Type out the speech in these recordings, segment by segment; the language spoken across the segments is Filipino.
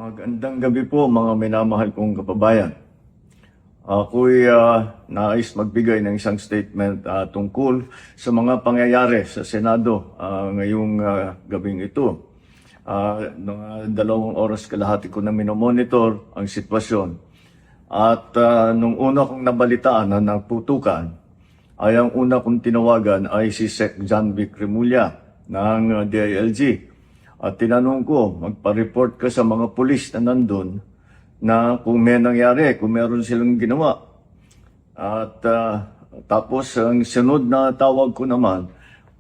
Magandang gabi po mga minamahal kong kababayan. Ako'y nais magbigay ng isang statement tungkol sa mga pangyayari sa Senado ngayong gabing ito. Noong 2 oras kalahati ko na minomonitor ang sitwasyon. At nung una kong nabalitaan na naputukan, ay ang una kong tinawagan ay si Sec. John Vic Remulla ng DILG. At tinanong ko, magpa-report ka sa mga pulis na nandun na kung may nangyari, kung meron silang ginawa. At tapos ang sunod na tawag ko naman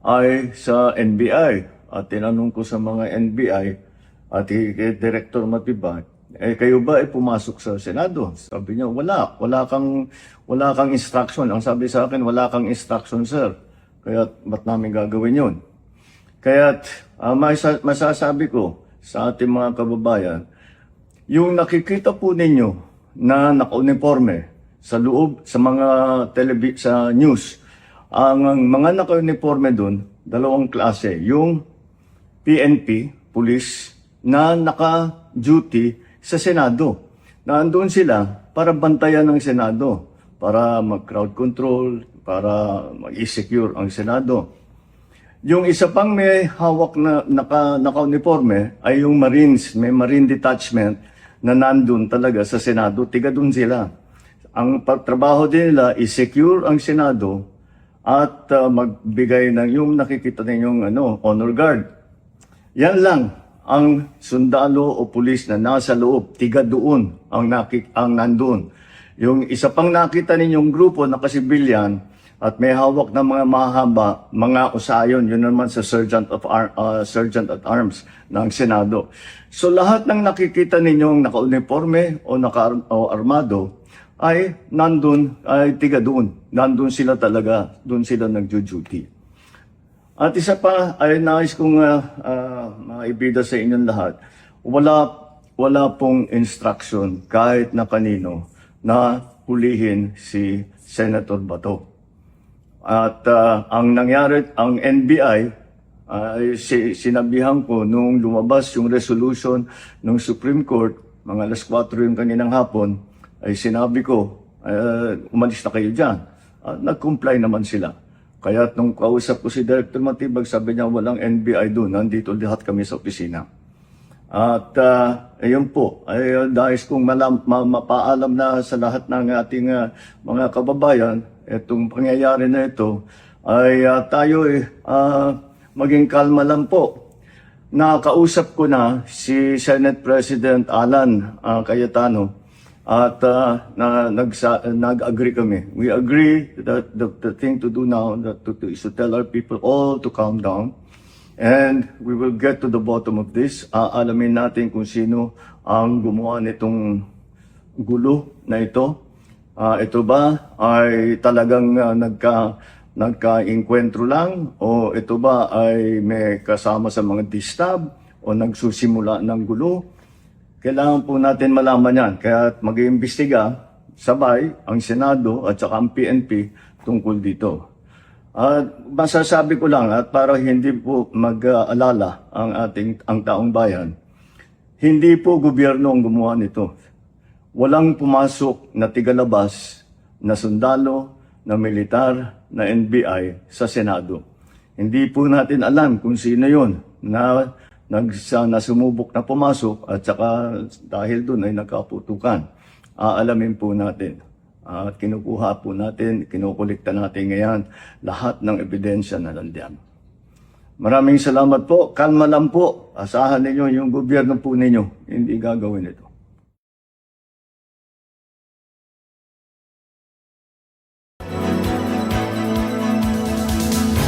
ay sa NBI. At tinanong ko sa mga NBI at kay Director Matibag, kayo ba ay pumasok sa Senado? Sabi niya, wala kang instruction. Ang sabi sa akin, wala kang instruction, sir. Kaya ba't namin gagawin yun? Kaya masasabi ko sa ating mga kababayan, yung nakikita po ninyo na naka-uniforme sa loob, sa mga sa news, ang mga naka-uniforme doon, dalawang klase, yung PNP, police, na naka-duty sa Senado. Nandoon sila para bantayan ng Senado, para mag-crowd control, para mag-secure ang Senado. Yung isa pang may hawak na naka-uniforme ay yung Marines, may Marine Detachment na nandun talaga sa Senado, tiga dun sila. Ang trabaho din nila is secure ang Senado at magbigay ng yung nakikita ninyong honor guard. Yan lang ang sundalo o pulis na nasa loob, tiga doon ang nandun. Yung isa pang nakita ninyong grupo na kasibilyan, at may hawak ng mga mahaba, mga usayon, yun naman sa Sergeant at Arms ng Senado. So lahat ng nakikita ninyong naka-uniforme o naka-armado ay nandun, ay tiga doon. Nandun sila talaga, doon sila nagjo-duty. At isa pa ay nais kong maibida sa inyong lahat, wala pong instruction kahit na kanino na hulihin si Senator Bato. At ang nangyari, ang NBI, sinabihan ko nung lumabas yung resolution ng Supreme Court, mga alas 4 yung kaninang hapon, ay sinabi ko, umalis na kayo dyan. Nag-comply naman sila. Kaya nung kausap ko si Director Matibag, sabi niya walang NBI doon, nandito lahat kami sa opisina. At ayun po, ay dahil kong mapaalam na sa lahat ng ating mga kababayan, itong pangyayari na ito, ay tayo maging kalma lang po. Nakausap ko na si Senate President Alan Cayetano at nag-agree kami. We agree that the thing to do now is to tell our people all to calm down. And we will get to the bottom of this. Alamin natin kung sino ang gumawa nitong gulo na ito. Ito ba ay talagang nagka-inkwentro lang? O ito ba ay may kasama sa mga distab? O nagsusimula ng gulo? Kailangan po natin malaman yan. Kaya mag-iimbestiga sabay ang Senado at saka ang PNP tungkol dito. Masasabi ko lang at para hindi po mag-alala ang taong bayan, hindi po gobyerno ang gumawa nito. Walang pumasok na tigalabas na sundalo, na militar, na NBI sa Senado. Hindi po natin alam kung sino yun na sumubok na pumasok at saka dahil doon ay nagkaputukan. Aalamin po natin. At kinukuha po natin, kinukulikta natin ngayon lahat ng ebidensya na nandiyan. Maraming salamat po. Kalma lang po. Asahan ninyo yung gobyerno po ninyo. Hindi gagawin ito.